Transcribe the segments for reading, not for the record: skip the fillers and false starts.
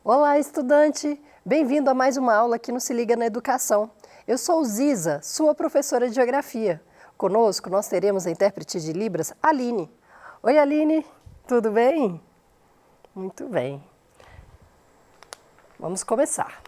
Olá, estudante! Bem-vindo a mais uma aula aqui no Se Liga na Educação. Eu sou Ziza, sua professora de Geografia. Conosco nós teremos a intérprete de Libras, Aline. Oi, Aline, tudo bem? Muito bem. Vamos começar.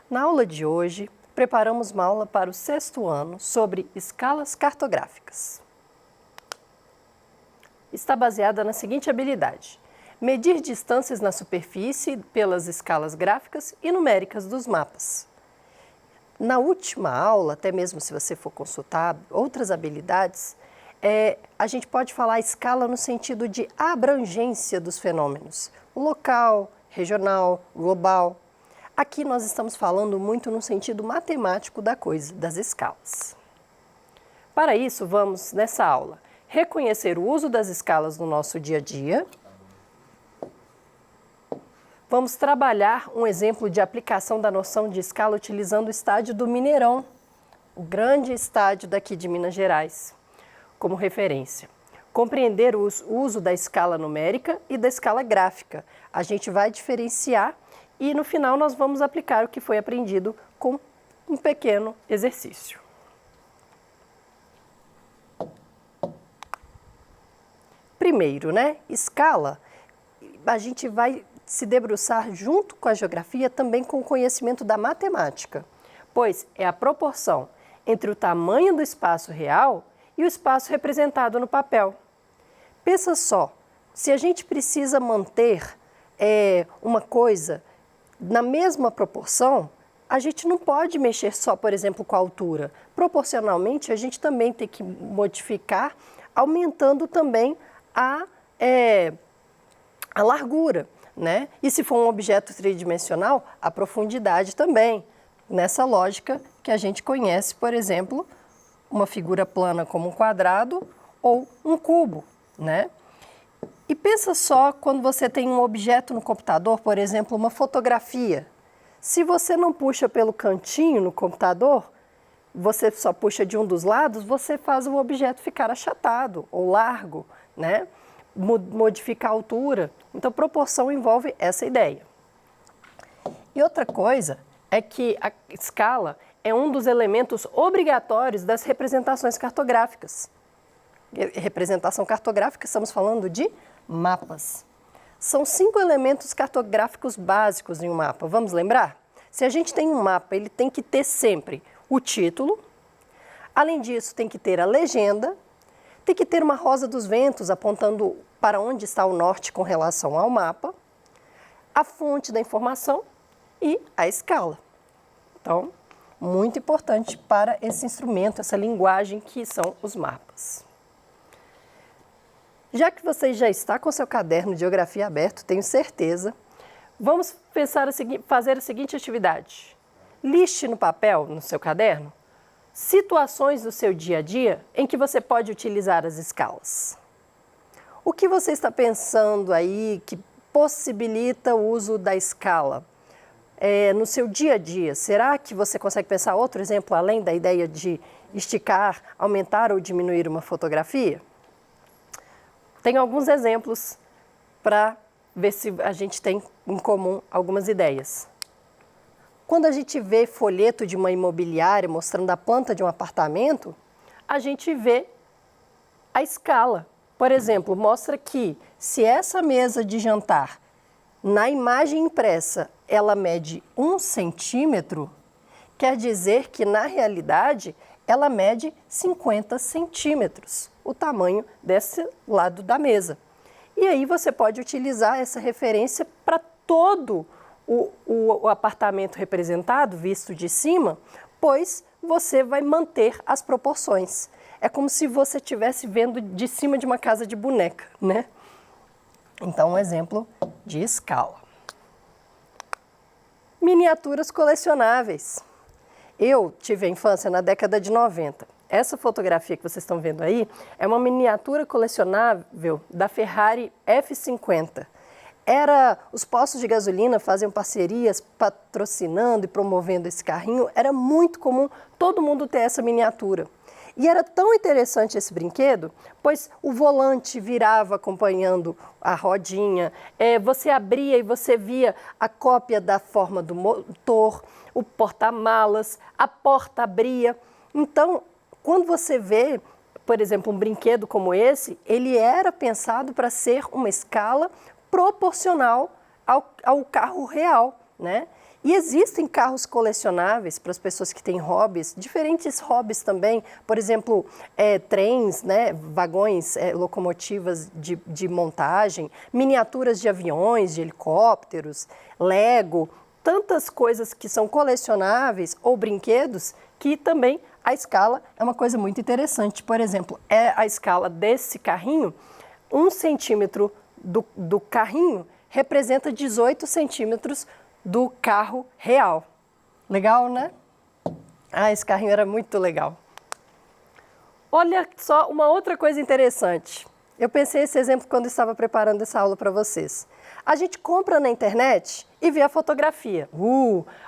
Na aula de hoje, preparamos uma aula para o 6º ano sobre escalas cartográficas. Está baseada na seguinte habilidade: medir distâncias na superfície pelas escalas gráficas e numéricas dos mapas. Na última aula, até mesmo se você for consultar outras habilidades, a gente pode falar escala no sentido de abrangência dos fenômenos, local, regional, global. Aqui nós estamos falando muito no sentido matemático da coisa, das escalas. Para isso, vamos, nessa aula, reconhecer o uso das escalas no nosso dia a dia. Vamos trabalhar um exemplo de aplicação da noção de escala utilizando o estádio do Mineirão, o grande estádio daqui de Minas Gerais, como referência. Compreender o uso da escala numérica e da escala gráfica. A gente vai diferenciar e no final nós vamos aplicar o que foi aprendido com um pequeno exercício. Primeiro, escala, a gente vai se debruçar junto com a geografia também com o conhecimento da matemática, pois é a proporção entre o tamanho do espaço real e o espaço representado no papel. Pensa só, se a gente precisa manter uma coisa na mesma proporção, a gente não pode mexer só, por exemplo, com a altura. Proporcionalmente, a gente também tem que modificar, aumentando também a largura, E se for um objeto tridimensional, a profundidade também, nessa lógica que a gente conhece, por exemplo, uma figura plana como um quadrado ou um cubo, E pensa só quando você tem um objeto no computador, por exemplo, uma fotografia. Se você não puxa pelo cantinho no computador, você só puxa de um dos lados, você faz o objeto ficar achatado ou largo, Modificar a altura. Então, proporção envolve essa ideia. E outra coisa é que a escala é um dos elementos obrigatórios das representações cartográficas. Representação cartográfica, estamos falando de mapas. São 5 elementos cartográficos básicos em um mapa. Vamos lembrar? Se a gente tem um mapa, ele tem que ter sempre o título. Além disso, tem que ter a legenda. Tem que ter uma rosa dos ventos apontando para onde está o norte com relação ao mapa, a fonte da informação e a escala. Então, muito importante para esse instrumento, essa linguagem que são os mapas. Já que você já está com seu caderno de geografia aberto, tenho certeza, vamos fazer a seguinte atividade. Liste no papel, no seu caderno, situações do seu dia a dia em que você pode utilizar as escalas. O que você está pensando aí que possibilita o uso da escala no seu dia a dia? Será que você consegue pensar outro exemplo além da ideia de esticar, aumentar ou diminuir uma fotografia? Tenho alguns exemplos para ver se a gente tem em comum algumas ideias. Quando a gente vê folheto de uma imobiliária mostrando a planta de um apartamento, a gente vê a escala. Por exemplo, mostra que se essa mesa de jantar, na imagem impressa, ela mede 1 centímetro, quer dizer que, na realidade, ela mede 50 centímetros, o tamanho desse lado da mesa. E aí você pode utilizar essa referência para todo o apartamento representado, visto de cima, pois você vai manter as proporções. É como se você estivesse vendo de cima de uma casa de boneca, Então, um exemplo de escala. Miniaturas colecionáveis. Eu tive a infância na década de 90. Essa fotografia que vocês estão vendo aí é uma miniatura colecionável da Ferrari F50. Os postos de gasolina faziam parcerias patrocinando e promovendo esse carrinho. Era muito comum todo mundo ter essa miniatura. E era tão interessante esse brinquedo, pois o volante virava acompanhando a rodinha, você abria e você via a cópia da forma do motor, o porta-malas, a porta abria. Então, quando você vê, por exemplo, um brinquedo como esse, ele era pensado para ser uma escala proporcional ao carro real, né? E existem carros colecionáveis para as pessoas que têm hobbies, diferentes hobbies também, por exemplo, trens, né, vagões, locomotivas de montagem, miniaturas de aviões, de helicópteros, Lego, tantas coisas que são colecionáveis ou brinquedos que também a escala é uma coisa muito interessante. Por exemplo, a escala desse carrinho, 1 centímetro do carrinho representa 18 centímetros do carro real. Legal, né? Esse carrinho era muito legal. Olha só uma outra coisa interessante. Eu pensei esse exemplo quando estava preparando essa aula para vocês. A gente compra na internet e vê a fotografia.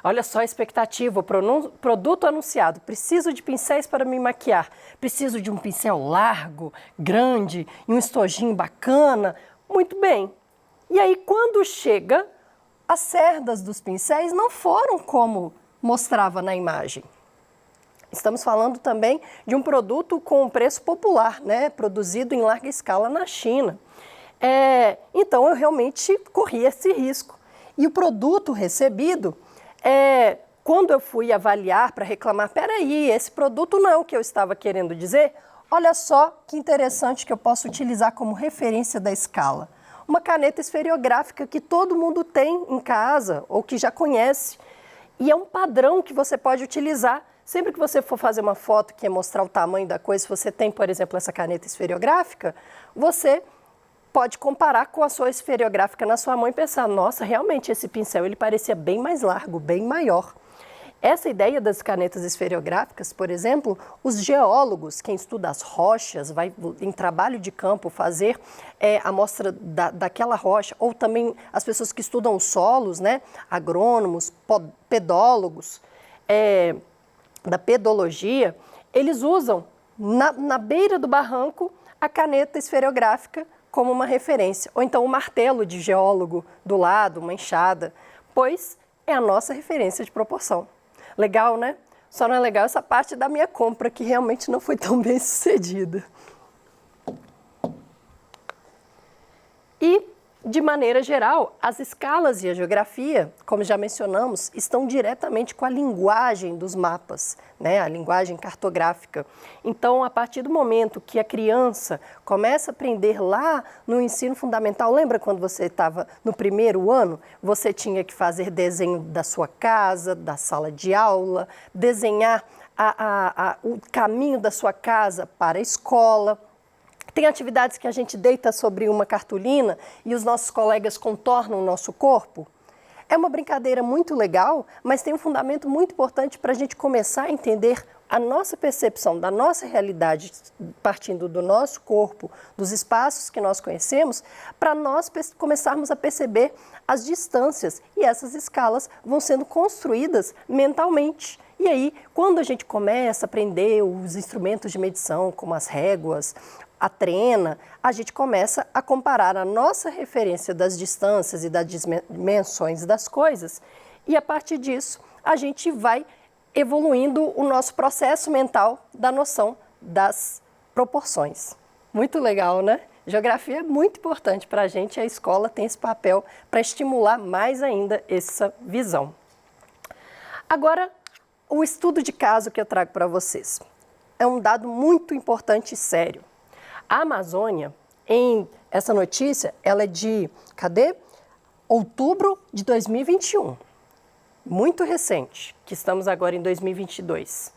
Olha só a expectativa, o produto anunciado. Preciso de pincéis para me maquiar. Preciso de um pincel largo, grande e um estojinho bacana. Muito bem. E aí, quando chega, as cerdas dos pincéis não foram como mostrava na imagem. Estamos falando também de um produto com um preço popular, né? Produzido em larga escala na China. Então, eu realmente corri esse risco. E o produto recebido, quando eu fui avaliar para reclamar, peraí, esse produto não é o que eu estava querendo dizer, olha só que interessante que eu posso utilizar como referência da escala. Uma caneta esferográfica que todo mundo tem em casa ou que já conhece. E é um padrão que você pode utilizar. Sempre que você for fazer uma foto que é mostrar o tamanho da coisa, se você tem, por exemplo, essa caneta esferográfica, você pode comparar com a sua esferográfica na sua mão e pensar, nossa, realmente esse pincel ele parecia bem mais largo, bem maior. Essa ideia das canetas esferográficas, por exemplo, os geólogos, quem estuda as rochas, vai em trabalho de campo fazer amostra daquela rocha, ou também as pessoas que estudam os solos, né, agrônomos, pedólogos, da pedologia, eles usam na beira do barranco a caneta esferográfica como uma referência, ou então o martelo de geólogo do lado, uma enxada, pois é a nossa referência de proporção. Legal, né? Só não é legal essa parte da minha compra, que realmente não foi tão bem sucedida. E, de maneira geral, as escalas e a geografia, como já mencionamos, estão diretamente com a linguagem dos mapas, né? A linguagem cartográfica. Então, a partir do momento que a criança começa a aprender lá no ensino fundamental, lembra quando você estava no primeiro ano? Você tinha que fazer desenho da sua casa, da sala de aula, desenhar o caminho da sua casa para a escola. Tem atividades que a gente deita sobre uma cartolina e os nossos colegas contornam o nosso corpo. É uma brincadeira muito legal, mas tem um fundamento muito importante para a gente começar a entender a nossa percepção da nossa realidade, partindo do nosso corpo, dos espaços que nós conhecemos, para nós começarmos a perceber as distâncias. E essas escalas vão sendo construídas mentalmente. E aí, quando a gente começa a aprender os instrumentos de medição, como as réguas, a trena, a gente começa a comparar a nossa referência das distâncias e das dimensões das coisas e, a partir disso, a gente vai evoluindo o nosso processo mental da noção das proporções. Muito legal, né? Geografia é muito importante para a gente e a escola tem esse papel para estimular mais ainda essa visão. Agora, o estudo de caso que eu trago para vocês é um dado muito importante e sério. A Amazônia, essa notícia, ela é de, outubro de 2021. Muito recente, que estamos agora em 2022.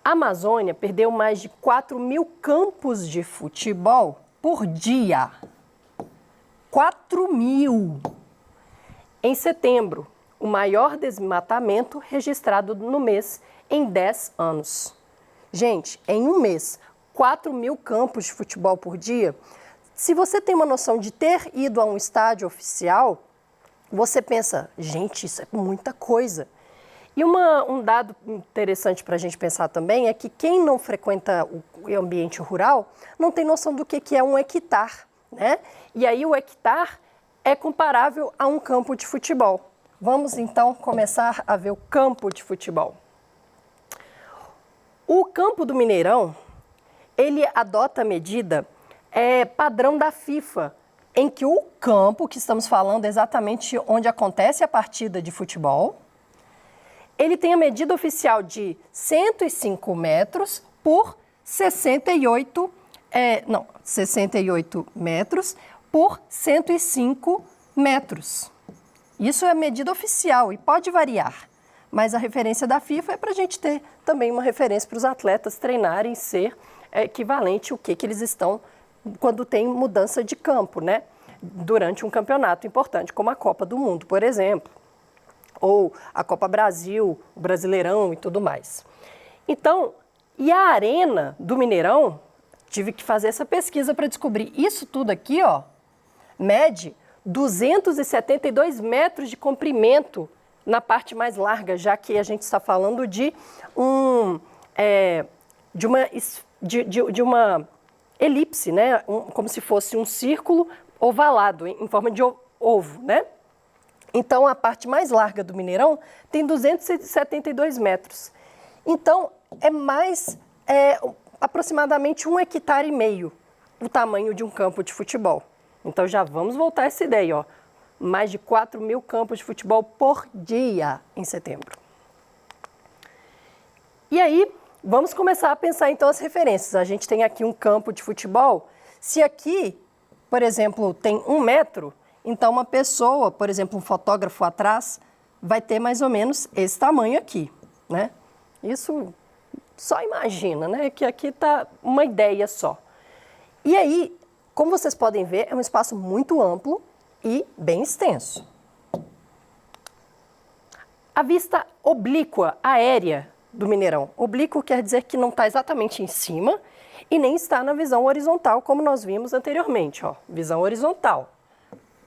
A Amazônia perdeu mais de 4.000 campos de futebol por dia. 4.000! Em setembro, o maior desmatamento registrado no mês em 10 anos. Gente, em um mês, 4.000 campos de futebol por dia. Se você tem uma noção de ter ido a um estádio oficial, você pensa, gente, isso é muita coisa. E um dado interessante para a gente pensar também é que quem não frequenta o ambiente rural não tem noção do que é um hectare, né? E aí o hectare é comparável a um campo de futebol. Vamos então começar a ver o campo de futebol. O campo do Mineirão, ele adota a medida padrão da FIFA, em que o campo, que estamos falando exatamente onde acontece a partida de futebol, ele tem a medida oficial de 105 metros por 68 metros por 105 metros. Isso é a medida oficial e pode variar, mas a referência da FIFA é para a gente ter também uma referência para os atletas treinarem e ser equivalente o que eles estão quando tem mudança de campo, né? Durante um campeonato importante, como a Copa do Mundo, por exemplo, ou a Copa Brasil, o Brasileirão e tudo mais. Então, e a arena do Mineirão, tive que fazer essa pesquisa para descobrir isso tudo aqui, ó, mede 272 metros de comprimento na parte mais larga, já que a gente está falando de uma elipse, né? Como se fosse um círculo ovalado, em forma de ovo, né? Então, a parte mais larga do Mineirão tem 272 metros. Então, aproximadamente 1,5 hectares o tamanho de um campo de futebol. Então, já vamos voltar a essa ideia, ó. Mais de 4.000 campos de futebol por dia em setembro. E aí, vamos começar a pensar então as referências. A gente tem aqui um campo de futebol. Se aqui, por exemplo, tem 1 metro, então uma pessoa, por exemplo, um fotógrafo atrás, vai ter mais ou menos esse tamanho aqui, né? Isso só imagina, né? Que aqui está uma ideia só. E aí, como vocês podem ver, é um espaço muito amplo e bem extenso. A vista oblíqua, aérea do Mineirão. Oblíquo quer dizer que não está exatamente em cima e nem está na visão horizontal, como nós vimos anteriormente, ó, visão horizontal.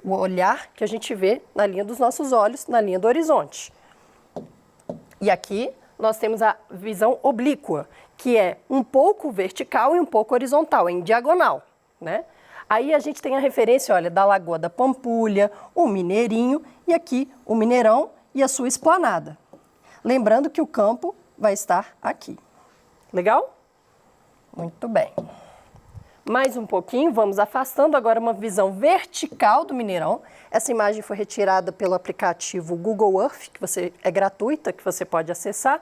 O olhar que a gente vê na linha dos nossos olhos, na linha do horizonte. E aqui nós temos a visão oblíqua, que é um pouco vertical e um pouco horizontal, em diagonal, né? Aí a gente tem a referência, olha, da Lagoa da Pampulha, o Mineirinho e aqui o Mineirão e a sua esplanada. Lembrando que o campo vai estar aqui. Legal? Muito bem. Mais um pouquinho, vamos afastando agora uma visão vertical do Mineirão. Essa imagem foi retirada pelo aplicativo Google Earth, que é gratuita, que você pode acessar.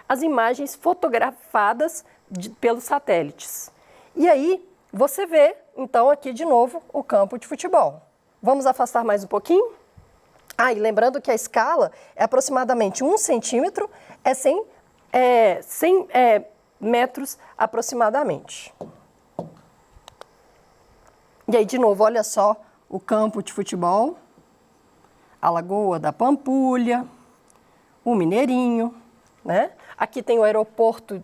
As imagens fotografadas pelos satélites. E aí, você vê, então, aqui de novo, o campo de futebol. Vamos afastar mais um pouquinho? E lembrando que a escala é aproximadamente 1 centímetro, 100 metros aproximadamente. E aí, de novo, olha só o campo de futebol, a Lagoa da Pampulha, o Mineirinho, né? Aqui tem o aeroporto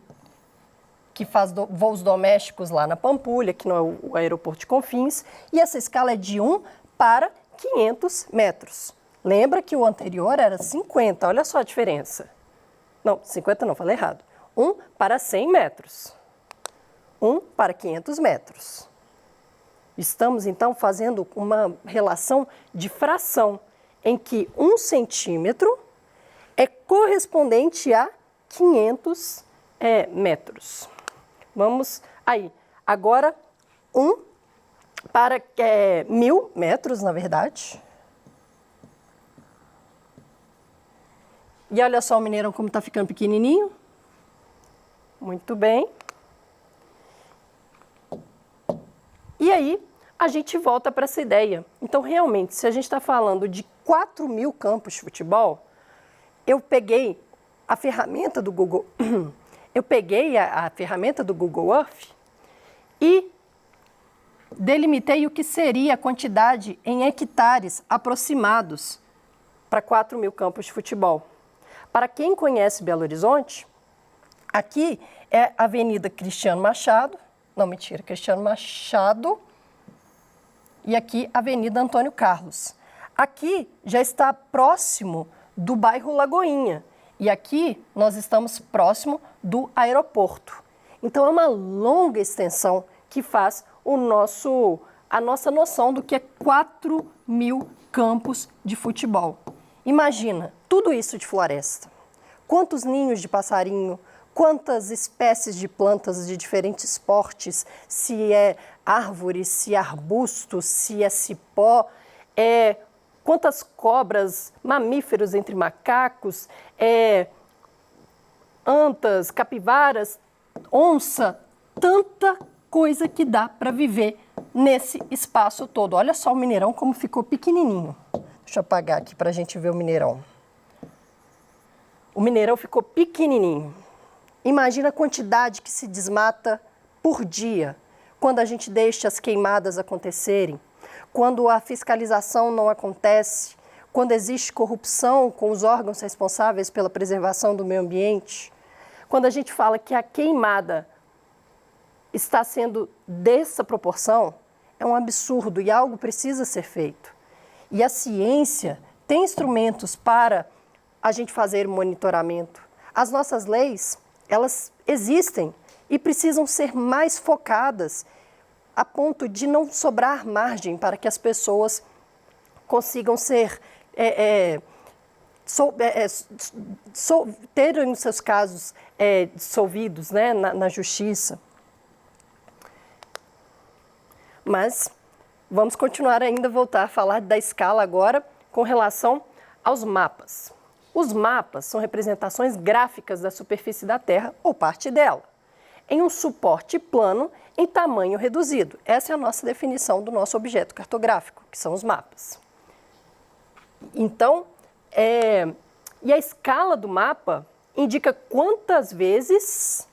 que faz voos domésticos lá na Pampulha, que não é o aeroporto de Confins, e essa escala é de 1 para 500 metros. Lembra que o anterior era 50, olha só a diferença. Não, 50 não, falei errado. 1 para 100 metros. 1 para 500 metros. Estamos, então, fazendo uma relação de fração, em que 1 centímetro é correspondente a 500 metros. Vamos aí. Agora, 1 para 1.000 metros, na verdade. E olha só o Mineirão como está ficando pequenininho. Muito bem. E aí, a gente volta para essa ideia. Então, realmente, se a gente está falando de 4.000 campos de futebol, eu peguei a ferramenta do Google, a ferramenta do Google Earth e delimitei o que seria a quantidade em hectares aproximados para 4.000 campos de futebol. Para quem conhece Belo Horizonte, aqui é a Avenida Cristiano Machado, Cristiano Machado, e aqui a Avenida Antônio Carlos. Aqui já está próximo do bairro Lagoinha. E aqui nós estamos próximo do aeroporto. Então é uma longa extensão que faz a nossa noção do que é 4.000 campos de futebol. Imagina, tudo isso de floresta. Quantos ninhos de passarinho, quantas espécies de plantas de diferentes portes, se é árvore, se é arbusto, se é cipó, quantas cobras, mamíferos entre macacos, antas, capivaras, onça, tanta coisa que dá para viver nesse espaço todo. Olha só o Mineirão como ficou pequenininho. Deixa eu apagar aqui para a gente ver o Mineirão. O Mineirão ficou pequenininho. Imagina a quantidade que se desmata por dia, quando a gente deixa as queimadas acontecerem, quando a fiscalização não acontece, quando existe corrupção com os órgãos responsáveis pela preservação do meio ambiente, quando a gente fala que a queimada está sendo dessa proporção, é um absurdo e algo precisa ser feito. E a ciência tem instrumentos para a gente fazer o monitoramento. As nossas leis, elas existem e precisam ser mais focadas a ponto de não sobrar margem para que as pessoas consigam ser terem os seus casos dissolvidos, né, na justiça. Mas vamos continuar ainda, voltar a falar da escala agora com relação aos mapas. Os mapas são representações gráficas da superfície da Terra ou parte dela, em um suporte plano em tamanho reduzido. Essa é a nossa definição do nosso objeto cartográfico, que são os mapas. Então, e a escala do mapa indica quantas vezes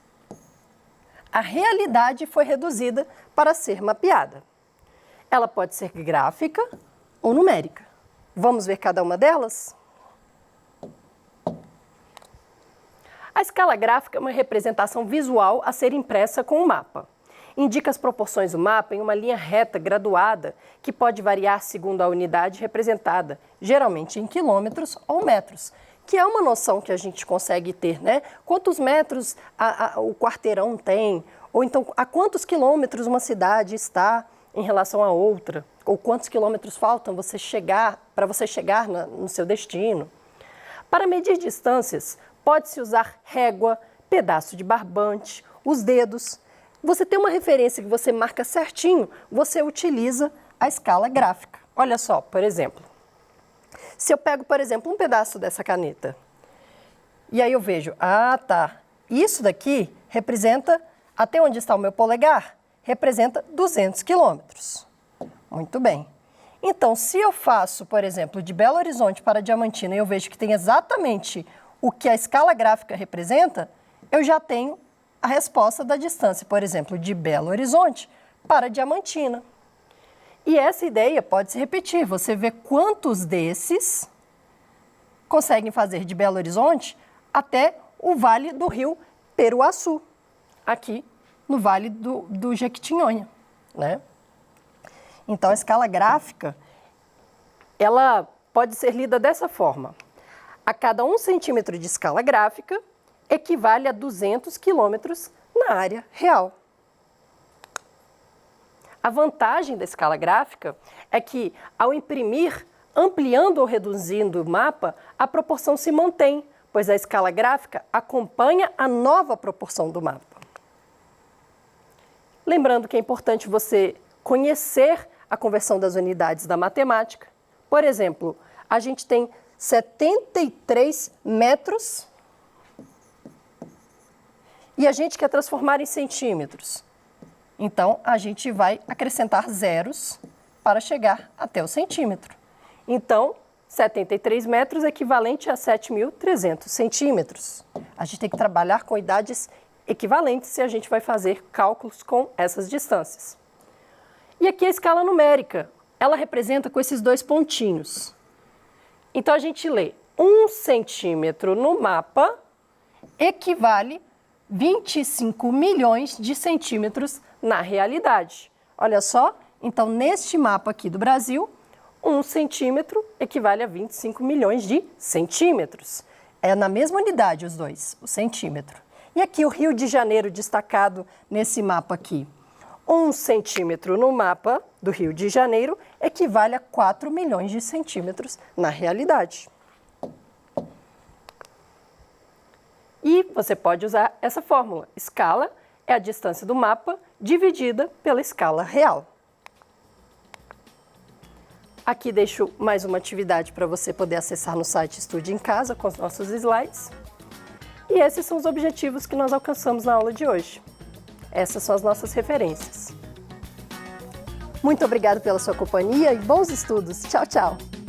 a realidade foi reduzida para ser mapeada. Ela pode ser gráfica ou numérica. Vamos ver cada uma delas? A escala gráfica é uma representação visual a ser impressa com o mapa. Indica as proporções do mapa em uma linha reta graduada que pode variar segundo a unidade representada, geralmente em quilômetros ou metros, que é uma noção que a gente consegue ter, né? Quantos metros o quarteirão tem, ou então a quantos quilômetros uma cidade está em relação a outra, ou quantos quilômetros faltam para você chegar no seu destino. Para medir distâncias, pode-se usar régua, pedaço de barbante, os dedos. Você tem uma referência que você marca certinho, você utiliza a escala gráfica. Olha só, por exemplo, se eu pego, por exemplo, um pedaço dessa caneta, e aí eu vejo, isso daqui representa, até onde está o meu polegar, representa 200 quilômetros. Muito bem. Então, se eu faço, por exemplo, de Belo Horizonte para Diamantina e eu vejo que tem exatamente o que a escala gráfica representa, eu já tenho a resposta da distância, por exemplo, de Belo Horizonte para Diamantina. E essa ideia pode se repetir. Você vê quantos desses conseguem fazer de Belo Horizonte até o Vale do Rio Peruaçu, aqui no Vale do Jequitinhonha, né? Então, a escala gráfica, ela pode ser lida dessa forma. A cada 1 centímetro de escala gráfica, equivale a 200 quilômetros na área real. A vantagem da escala gráfica é que, ao imprimir, ampliando ou reduzindo o mapa, a proporção se mantém, pois a escala gráfica acompanha a nova proporção do mapa. Lembrando que é importante você conhecer a conversão das unidades da matemática. Por exemplo, a gente tem 73 metros e a gente quer transformar em centímetros. Então, a gente vai acrescentar zeros para chegar até o centímetro. Então, 73 metros é equivalente a 7.300 centímetros. A gente tem que trabalhar com idades equivalentes se a gente vai fazer cálculos com essas distâncias. E aqui a escala numérica, ela representa com esses dois pontinhos. Então, a gente lê 1 centímetro no mapa equivale 25 milhões de centímetros na realidade. Olha só, então, neste mapa aqui do Brasil, 1 centímetro equivale a 25 milhões de centímetros. É na mesma unidade os dois, o centímetro. E aqui o Rio de Janeiro destacado nesse mapa aqui. 1 centímetro no mapa do Rio de Janeiro equivale a 4 milhões de centímetros na realidade. E você pode usar essa fórmula. Escala é a distância do mapa dividida pela escala real. Aqui deixo mais uma atividade para você poder acessar no site Estude em Casa com os nossos slides. E esses são os objetivos que nós alcançamos na aula de hoje. Essas são as nossas referências. Muito obrigada pela sua companhia e bons estudos. Tchau, tchau!